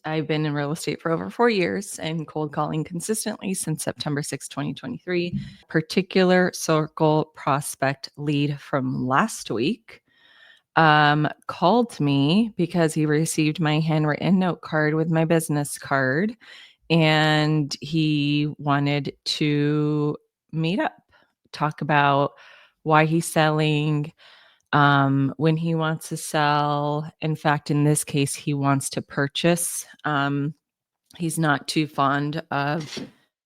I've been in real estate for over 4 years and cold calling consistently since September 6, 2023. Particular circle prospect lead from last week called me because he received my handwritten note card with my business card, and he wanted to meet up, talk about why he's selling, when he wants to sell. In fact, in this case, he wants to purchase. He's not too fond of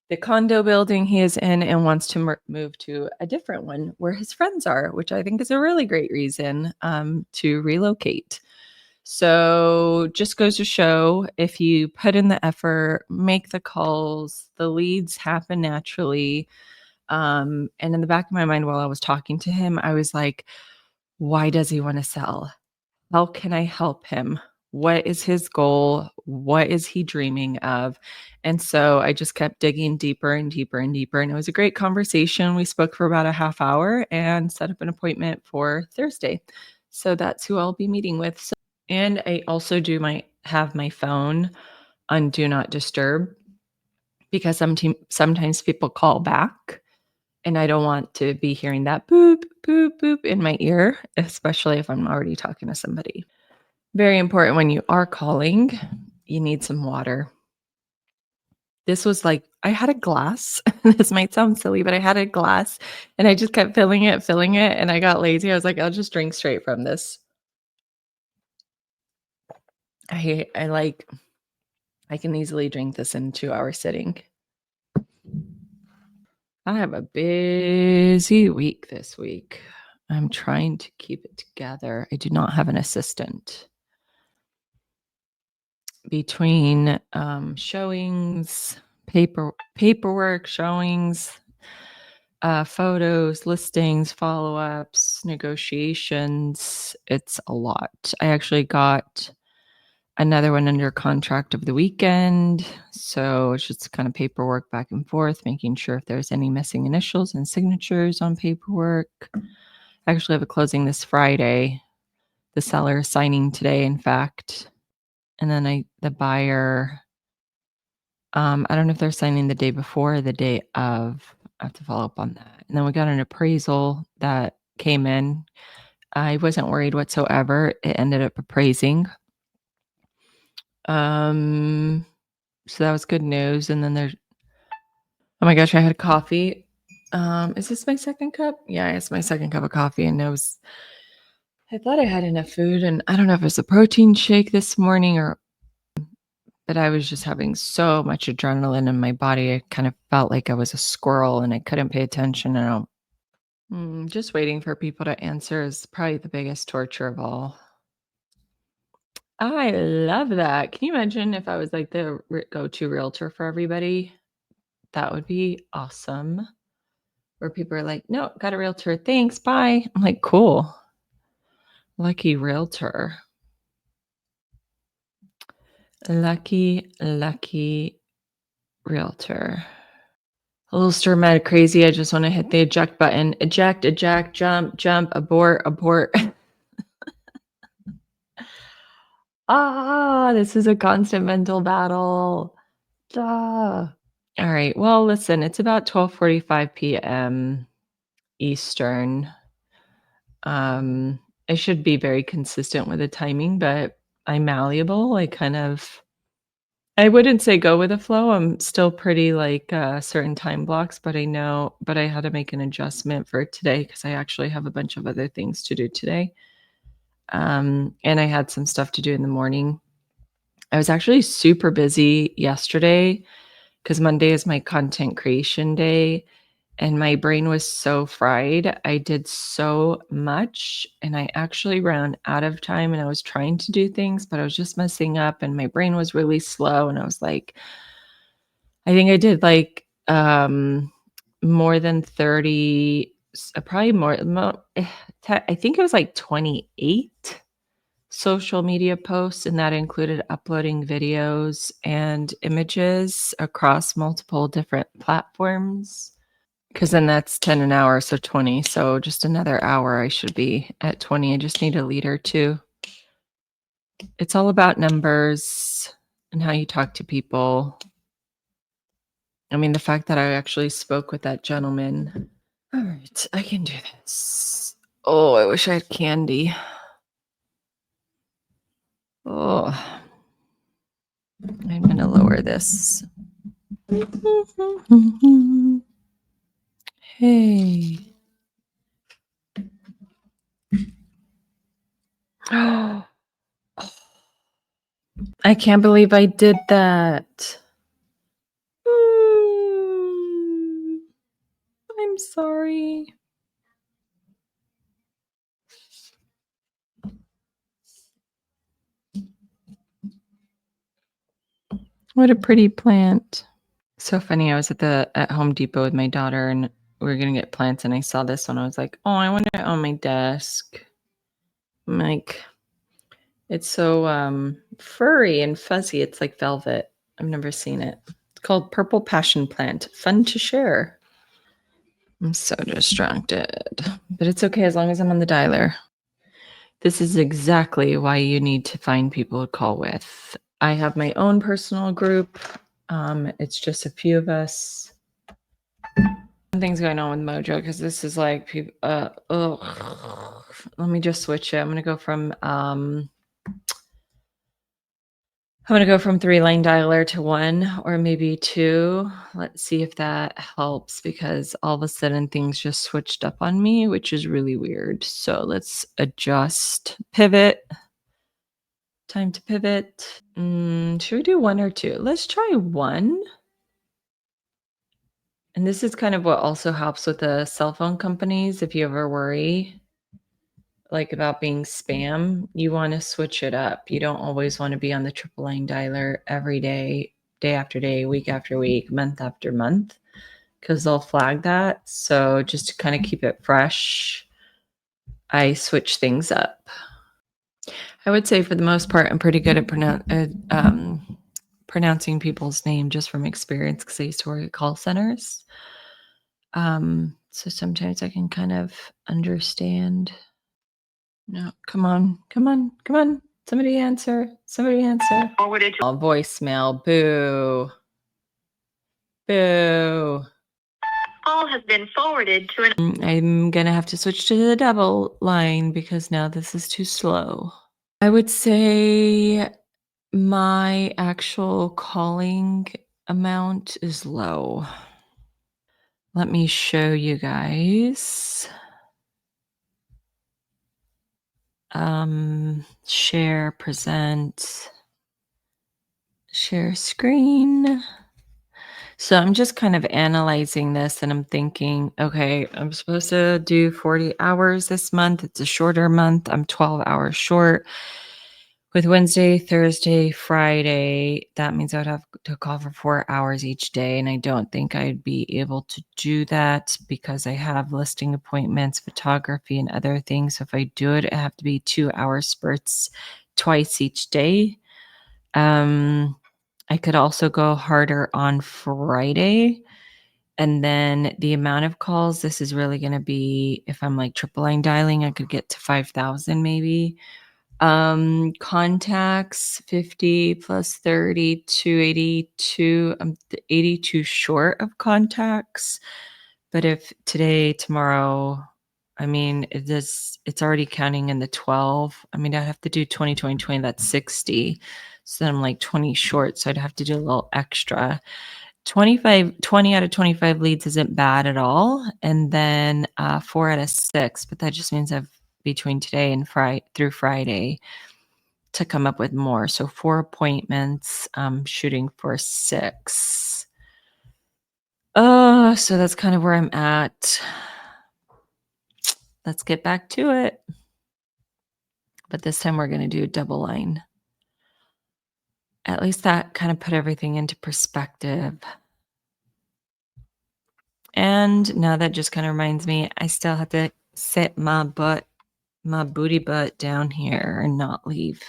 the condo building he is in and wants to move to a different one where his friends are, which I think is a really great reason to relocate. So just goes to show, if you put in the effort, make the calls, the leads happen naturally. And in the back of my mind while I was talking to him, I was like, why does he want to sell? How can I help him? What is his goal? What is he dreaming of? And so I just kept digging deeper and deeper and deeper. And it was a great conversation. We spoke for about a half hour and set up an appointment for Thursday. So that's who I'll be meeting with. So, and I also have my phone on Do Not Disturb, because sometimes people call back and I don't want to be hearing that boop, boop, boop in my ear, especially if I'm already talking to somebody. Very important when you are calling, you need some water. This was like, I had a glass. This might sound silly, but I had a glass and I just kept filling it. And I got lazy. I was like, I'll just drink straight from this. I can easily drink this in 2-hour sitting. I have a busy week this week. I'm trying to keep it together. I do not have an assistant. Between showings, paperwork, showings, photos, listings, follow-ups, negotiations, it's a lot. I actually got another one under contract over the weekend, so it's just kind of paperwork back and forth, making sure if there's any missing initials and signatures on paperwork. I actually have a closing this Friday. The seller is signing today, in fact. And then the buyer, I don't know if they're signing the day before or the day of. I have to follow up on that. And then we got an appraisal that came in. I wasn't worried whatsoever. It ended up appraising. So that was good news. And then oh my gosh, I had coffee. Is this my second cup? Yeah, it's my second cup of coffee. And I thought I had enough food, and I don't know if it was a protein shake this morning but I was just having so much adrenaline in my body. I kind of felt like I was a squirrel and I couldn't pay attention. And just waiting for people to answer is probably the biggest torture of all. I love that. Can you imagine if I was like the go-to realtor for everybody? That would be awesome. Where people are like, no, got a realtor. Thanks. Bye. I'm like, cool. Lucky realtor. Lucky realtor. A little stir mad crazy. I just want to hit the eject button. Eject, jump, abort. This is a constant mental battle. Duh. All right. Well, listen, it's about 12:45 p.m. Eastern. I should be very consistent with the timing, but I'm malleable. I wouldn't say go with the flow. I'm still pretty like certain time blocks, but I had to make an adjustment for today because I actually have a bunch of other things to do today. And I had some stuff to do in the morning. I was actually super busy yesterday because Monday is my content creation day. And my brain was so fried. I did so much and I actually ran out of time, and I was trying to do things, but I was just messing up and my brain was really slow. And I was like, I think I did like more than 30, probably I think it was like 28 social media posts, and that included uploading videos and images across multiple different platforms. Because then that's 10 an hour, so 20. So just another hour, I should be at 20. I just need a lead or two. It's all about numbers. and how you talk to people. I mean, the fact that I actually spoke with that gentleman. All right, I can do this. Oh, I wish I had candy. Oh, I'm going to lower this. Hey. Oh, I can't believe I did that. Mm, I'm sorry. What a pretty plant. So funny. I was at Home Depot with my daughter and we were gonna get plants and I saw this one. I was like, oh, I want it on my desk. I'm like, it's so furry and fuzzy. It's like velvet. I've never seen it. It's called Purple Passion Plant. Fun to share. I'm so distracted. But it's okay as long as I'm on the dialer. This is exactly why you need to find people to call with. I have my own personal group. It's just a few of us. Things going on with Mojo because this is like people. Let me just switch it. I'm gonna go from 3-line dialer to 1 or maybe 2. Let's see if that helps because all of a sudden things just switched up on me, which is really weird. So let's adjust, pivot. Time to pivot. Should we do 1 or 2? Let's try 1. And this is kind of what also helps with the cell phone companies. If you ever worry like about being spam, you want to switch it up. You don't always want to be on the triple line dialer every day, day after day, week after week, month after month, because they'll flag that. So just to kind of keep it fresh, I switch things up. I would say for the most part, I'm pretty good at pronouncing people's name just from experience because I used to work at call centers. So sometimes I can kind of understand. No, come on, come on, come on. Somebody answer. Somebody answer. Forwarded to voicemail. Boo. Boo. Call has been forwarded to an. I'm going to have to switch to the double line because now this is too slow. I would say my actual calling amount is low. Let me show you guys. Share, present, share screen. So I'm just kind of analyzing this and I'm thinking, okay, I'm supposed to do 40 hours this month. It's a shorter month. I'm 12 hours short. With Wednesday, Thursday, Friday, that means I would have to call for 4 hours each day. And I don't think I'd be able to do that because I have listing appointments, photography, and other things. So if I do it, I have to be 2-hour spurts twice each day. I could also go harder on Friday. And then the amount of calls, this is really going to be, if I'm like triple line dialing, I could get to 5,000 maybe. Contacts 50 plus 30 to 82. I'm 82 short of contacts. But if today, tomorrow, I mean, it's already counting in the 12. I mean, I have to do 20, 20, 20, that's 60. So then I'm like 20 short. So I'd have to do a little extra. 20 out of 25 leads isn't bad at all. And then 4 out of 6, but that just means I've between today and through Friday to come up with more. So 4 appointments, shooting for 6. So that's kind of where I'm at. Let's get back to it. But this time we're going to do double line. At least that kind of put everything into perspective. And now that just kind of reminds me, I still have to sit my booty butt down here and not leave.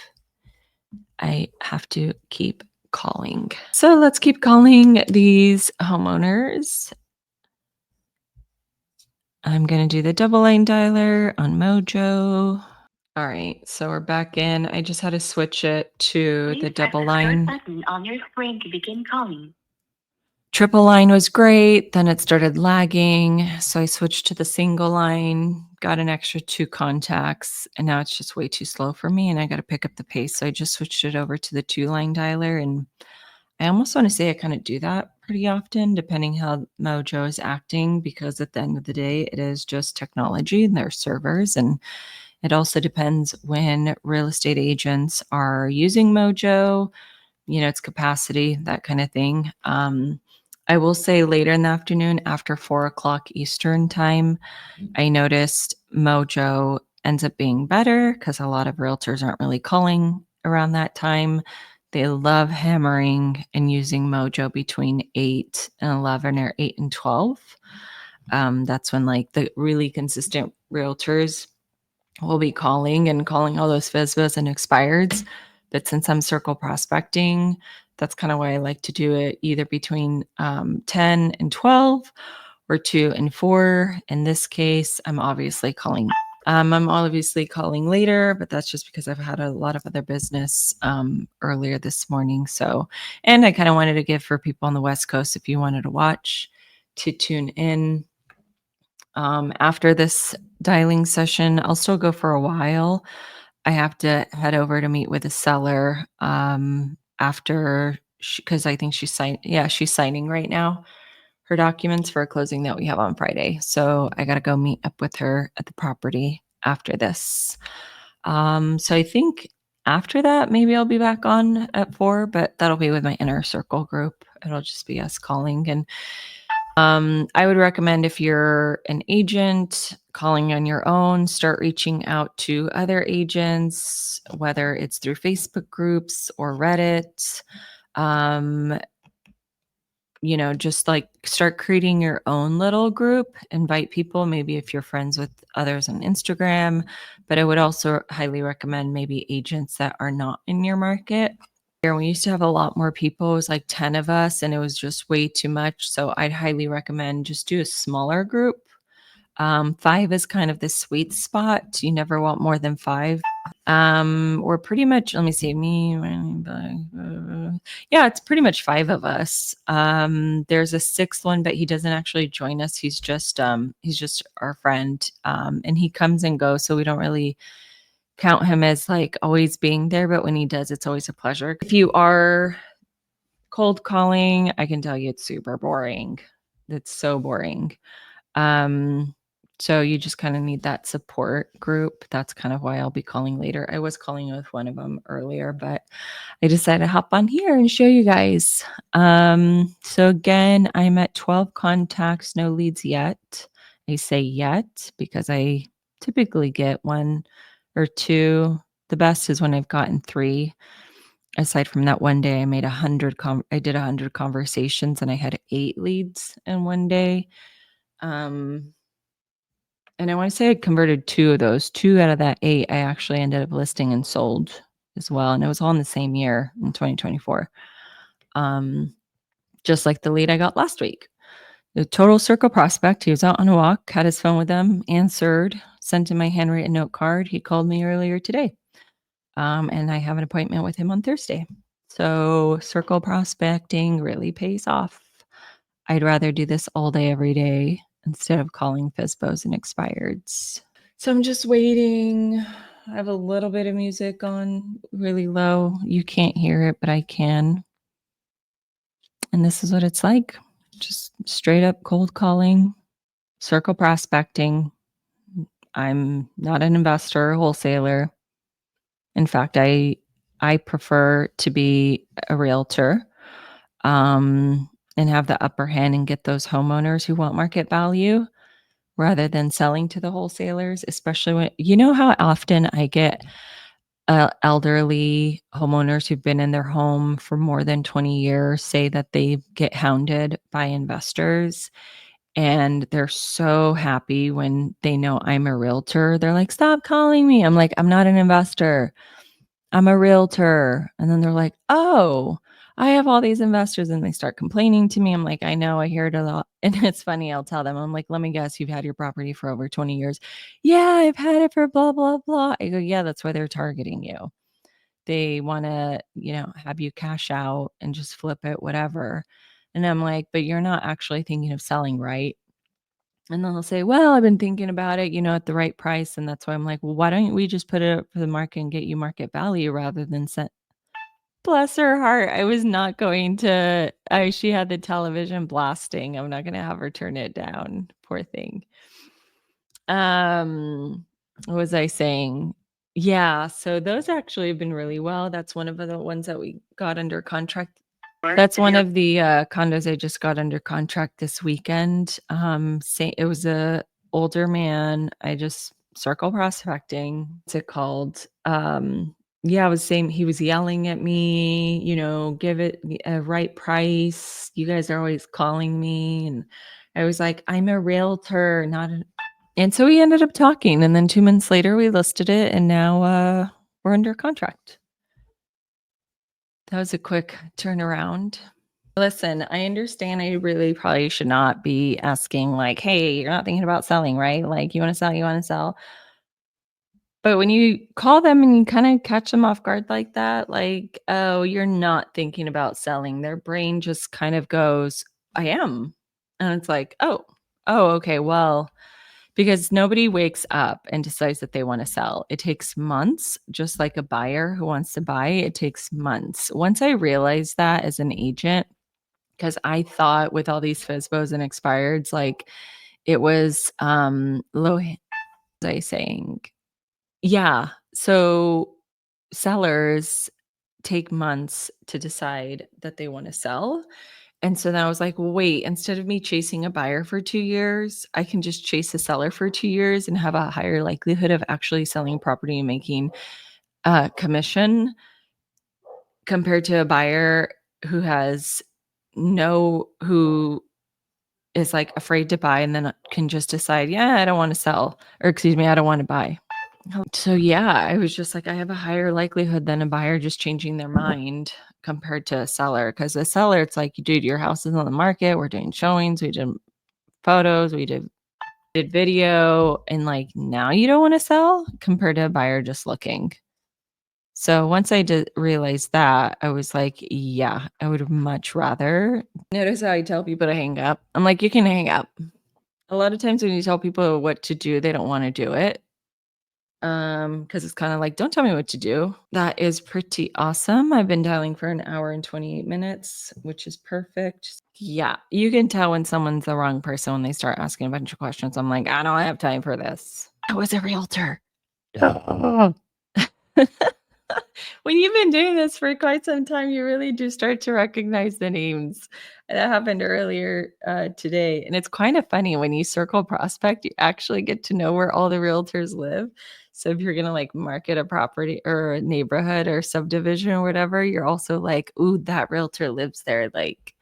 I have to keep calling. So let's keep calling these homeowners. I'm going to do the double line dialer on Mojo. All right, so we're back in. I just had to switch it to Please the press double the line. third button on your screen to begin calling. Triple line was great. Then it started lagging. So I switched to the single line, got an extra 2 contacts, and now it's just way too slow for me and I got to pick up the pace. So I just switched it over to the 2-line dialer. And I almost want to say I kind of do that pretty often, depending how Mojo is acting, because at the end of the day, it is just technology and their servers. And it also depends when real estate agents are using Mojo, its capacity, that kind of thing. I will say later in the afternoon, after 4 o'clock Eastern time, I noticed Mojo ends up being better because a lot of realtors aren't really calling around that time. They love hammering and using Mojo between 8 and 11 or 8 and 12. That's when like the really consistent realtors will be calling all those FSBOs and expireds. But since I'm circle prospecting, that's kind of why I like to do it either between 10 and 12 or 2 and 4. In this case, I'm obviously calling. I'm obviously calling later, but that's just because I've had a lot of other business earlier this morning. So, and I kind of wanted to give for people on the West Coast, if you wanted to watch, to tune in. After this dialing session, I'll still go for a while. I have to head over to meet with a seller after, because I think she's signing right now her documents for a closing that we have on Friday. So I got to go meet up with her at the property after this. So I think after that, maybe I'll be back on at 4, but that'll be with my inner circle group. It'll just be us calling. And I would recommend, if you're an agent calling on your own, start reaching out to other agents, whether it's through Facebook groups or Reddit. Just like start creating your own little group, invite people, maybe if you're friends with others on Instagram. But I would also highly recommend maybe agents that are not in your market. We used to have a lot more people. It was like 10 of us and it was just way too much. So I'd highly recommend just do a smaller group. 5 is kind of the sweet spot. You never want more than 5. We're pretty much, let me see, yeah, it's pretty much 5 of us. There's a 6th one, but he doesn't actually join us. He's just our friend. And he comes and goes, so we don't really count him as like always being there, but when he does, it's always a pleasure. If you are cold calling, I can tell you it's super boring. It's so boring. So you just kind of need that support group. That's kind of why I'll be calling later. I was calling with one of them earlier, but I decided to hop on here and show you guys. So again, I'm at 12 contacts, no leads yet. I say yet because I typically get 1 or 2. The best is when I've gotten 3. Aside from that one day, I made 100. I did 100 conversations and I had 8 leads in one day. And I want to say I converted 2 of those. 2 out of that 8, I actually ended up listing and sold as well. And it was all in the same year in 2024. Just like the lead I got last week. The total circle prospect. He was out on a walk, had his phone with him, answered, sent him my handwritten note card. He called me earlier today. And I have an appointment with him on Thursday. So circle prospecting really pays off. I'd rather do this all day, every day, instead of calling FSBOs and expireds. So I'm just waiting. I have a little bit of music on really low. You can't hear it, but I can. And this is what it's like. Just straight up cold calling, circle prospecting. I'm not an investor or wholesaler. In fact, I prefer to be a realtor and have the upper hand and get those homeowners who want market value rather than selling to the wholesalers, especially when, how often I get elderly homeowners who've been in their home for more than 20 years say that they get hounded by investors. And they're so happy when they know I'm a realtor. They're like, stop calling me. I'm like, I'm not an investor. I'm a realtor. And then they're like, oh, I have all these investors, and they start complaining to me. I'm like, I know, I hear it a lot. And it's funny, I'll tell them, I'm like, let me guess, you've had your property for over 20 years. Yeah, I've had it for blah, blah, blah. I go, yeah, that's why they're targeting you. They want to, have you cash out and just flip it, whatever. And I'm like, but you're not actually thinking of selling, right? And then they'll say, well, I've been thinking about it, at the right price. And that's why I'm like, well, why don't we just put it up for the market and get you market value rather than set. Bless her heart. I was not going to, she had the television blasting. I'm not going to have her turn it down. Poor thing. What was I saying? Yeah, so those actually have been really well. That's one of the ones that we got under contract. That's one of the condos I just got under contract this weekend. It was a older man. I just circle prospecting. What's it called? Yeah, I was saying he was yelling at me, give it a right price. You guys are always calling me. And I was like, I'm a realtor, not an. And so we ended up talking. And then 2 months later, we listed it. And now we're under contract. That was a quick turnaround. Listen, I understand I really probably should not be asking like, hey, you're not thinking about selling, right? Like you want to sell. But when you call them and you kind of catch them off guard like that, like, oh, you're not thinking about selling. Their brain just kind of goes, I am. And it's like, oh, okay. Well, because nobody wakes up and decides that they want to sell. It takes months, just like a buyer who wants to buy, it takes months. Once I realized that as an agent, because I thought with all these FSBOs and expireds, like it was low. Was I saying? Yeah. So sellers take months to decide that they want to sell. And so then I was like, well, wait, instead of me chasing a buyer for 2 years, I can just chase a seller for 2 years and have a higher likelihood of actually selling property and making commission compared to a buyer who has who is like afraid to buy and then can just decide, yeah, I don't want to sell, or excuse me, I don't want to buy. So yeah, I was just like, I have a higher likelihood than a buyer just changing their mind compared to a seller. Because a seller, it's like, dude, your house is on the market. We're doing showings. We did photos. We did video. And like, now you don't want to sell compared to a buyer just looking. So once I did realize that, I was like, yeah, I would much rather. Notice how I tell people to hang up. I'm like, you can hang up. A lot of times when you tell people what to do, they don't want to do it. Because it's kind of like, don't tell me what to do. That is pretty awesome. I've been dialing for an hour and 28 minutes, which is perfect. Yeah, you can tell when someone's the wrong person when they start asking a bunch of questions. I'm like, I don't have time for this. I was a realtor. When you've been doing this for quite some time, you really do start to recognize the names. That happened earlier today. And it's kind of funny when you circle prospect, you actually get to know where all the realtors live. So if you're going to like market a property or a neighborhood or subdivision or whatever, you're also like, ooh, that realtor lives there. Like,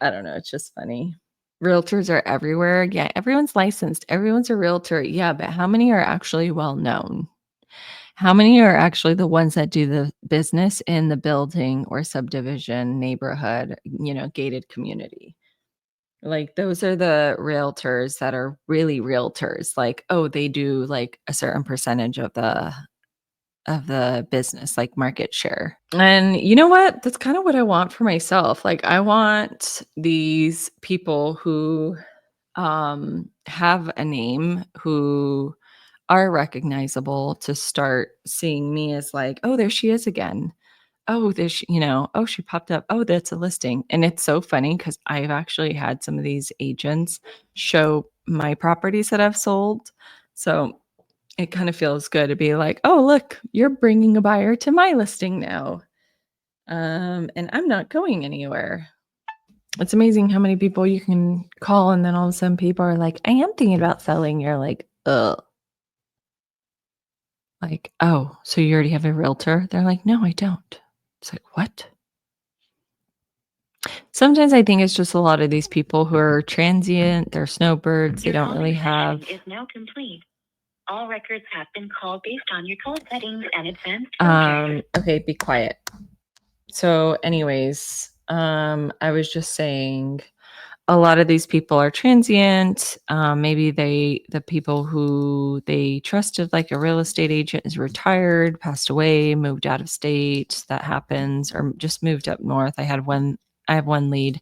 I don't know. It's just funny. Realtors are everywhere. Yeah, everyone's licensed. Everyone's a realtor. Yeah, but how many are actually well known? How many are actually the ones that do the business in the building or subdivision, neighborhood, gated community? Like those are the realtors that are really realtors. Like, oh, they do like a certain percentage of the business, like market share. And you know what? That's kind of what I want for myself. Like I want these people who have a name, who are recognizable, to start seeing me as like, oh, there she is again. Oh, oh, she popped up. Oh, that's a listing. And it's so funny because I've actually had some of these agents show my properties that I've sold. So it kind of feels good to be like, oh, look, you're bringing a buyer to my listing now. And I'm not going anywhere. It's amazing how many people you can call and then all of a sudden people are like, I am thinking about selling. You're like, ugh. Like, oh, so you already have a realtor? They're like, no, I don't. It's like, what? Sometimes I think it's just a lot of these people who are transient, they're snowbirds, they don't really have. Is now complete. All records have been called based on your call settings and advanced filters. Okay, be quiet. So, anyways, I was just saying a lot of these people are transient. Maybe the people who they trusted, like a real estate agent, is retired, passed away, moved out of state. That happens, or just moved up north. I have one lead.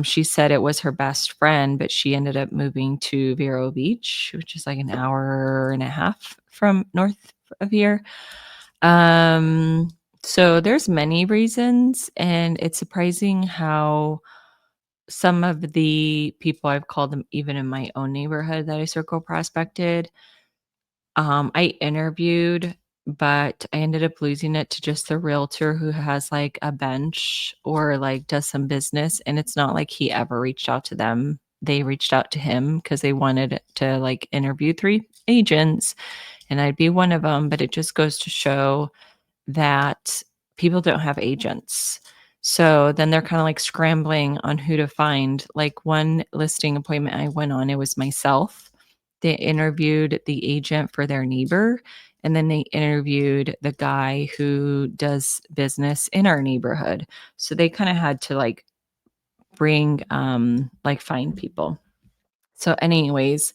She said it was her best friend, but she ended up moving to Vero Beach, which is like an hour and a half from north of here. So there's many reasons, and it's surprising how some of the people I've called them, even in my own neighborhood that I circle prospected, I interviewed, but I ended up losing it to just the realtor who has like a bench or like does some business. And it's not like he ever reached out to them. They reached out to him because they wanted to like interview 3 agents, and I'd be one of them. But it just goes to show that people don't have agents. So then they're kind of like scrambling on who to find. Like one listing appointment I went on, it was myself. They interviewed the agent for their neighbor, and then they interviewed the guy who does business in our neighborhood. So they kind of had to like bring like find people. So anyways,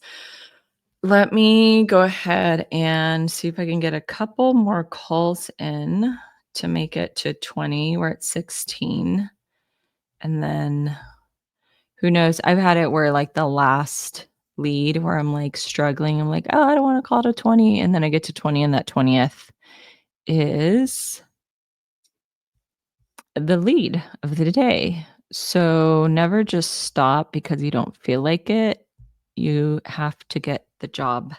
let me go ahead and see if I can get a couple more calls in to make it to 20. We're at 16. And then who knows? I've had it where like the last lead where I'm like struggling. I'm like, oh, I don't want to call to 20. And then I get to 20, and that 20th is the lead of the day. So never just stop because you don't feel like it. You have to get the job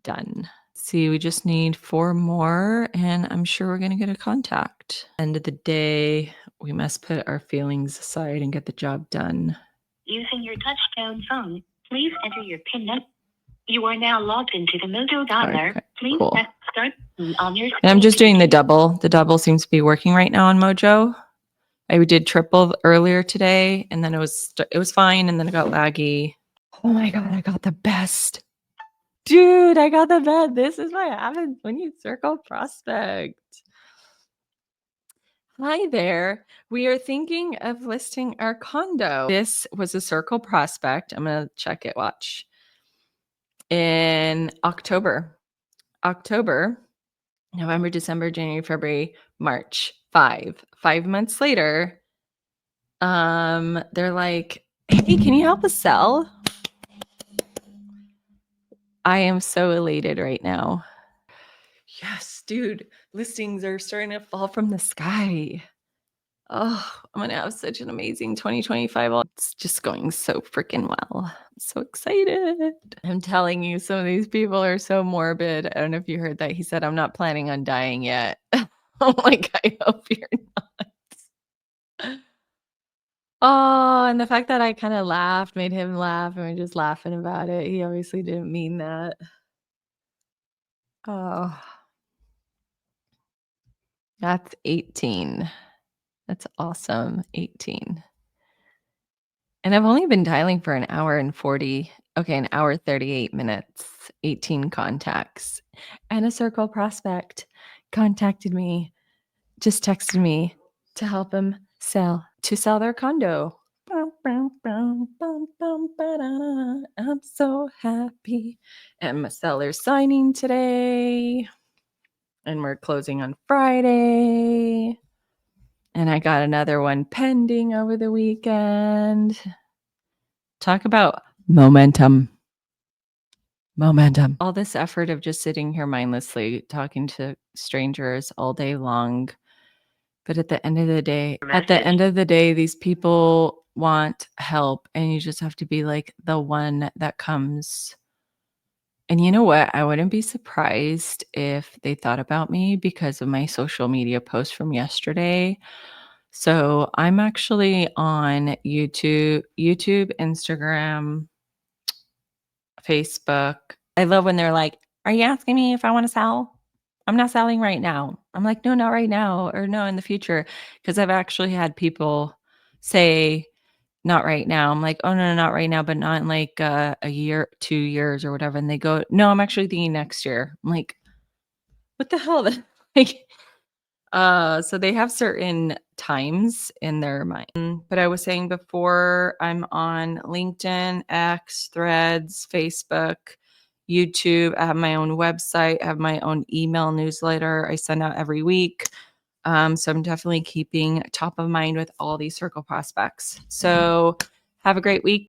done. See, we just need 4 more, and I'm sure we're going to get a contact. End of the day, we must put our feelings aside and get the job done. Using your touchtone phone, please enter your PIN number. You are now logged into the Mojo Dialer. Okay, Please cool. press start on your screen. And I'm just doing the double. The double seems to be working right now on Mojo. I did triple earlier today, and then it was fine, and then it got laggy. Oh my god, I got the best. Dude, I got the best. This is what happens when you circle prospect. Hi there. We are thinking of listing our condo. This was a circle prospect. I'm going to check it. Watch. In October, November, December, January, February, March. 5 months later, they're like, hey, can you help us sell? I am so elated right now. Yes, dude, listings are starting to fall from the sky. Oh, I'm going to have such an amazing 2025. It's just going so freaking well. I'm so excited. I'm telling you, some of these people are so morbid. I don't know if you heard that. He said, I'm not planning on dying yet. I'm like, I hope you're not. Oh, and the fact that I kind of laughed made him laugh, and we're just laughing about it. He obviously didn't mean that. Oh, that's 18. That's awesome. 18. And I've only been dialing for an hour 38 minutes, 18 contacts. And a circle prospect contacted me, just texted me to help him sell their condo. I'm so happy. And my seller's signing today. And we're closing on Friday. And I got another one pending over the weekend. Talk about momentum. All this effort of just sitting here mindlessly talking to strangers all day long. But at the end of the day, these people want help, and you just have to be like the one that comes. And you know what? I wouldn't be surprised if they thought about me because of my social media post from yesterday. So I'm actually on YouTube, Instagram, Facebook. I love when they're like, are you asking me if I want to sell? I'm not selling right now. I'm like, no, not right now, or no, in the future. Because I've actually had people say, not right now. I'm like, oh, no, not right now, but not in like a year, 2 years or whatever. And they go, no, I'm actually thinking next year. I'm like, what the hell? Like, So they have certain times in their mind. But I was saying before, I'm on LinkedIn, X, Threads, Facebook, YouTube. I have my own website. I have my own email newsletter I send out every week. So I'm definitely keeping top of mind with all these circle prospects. So have a great week.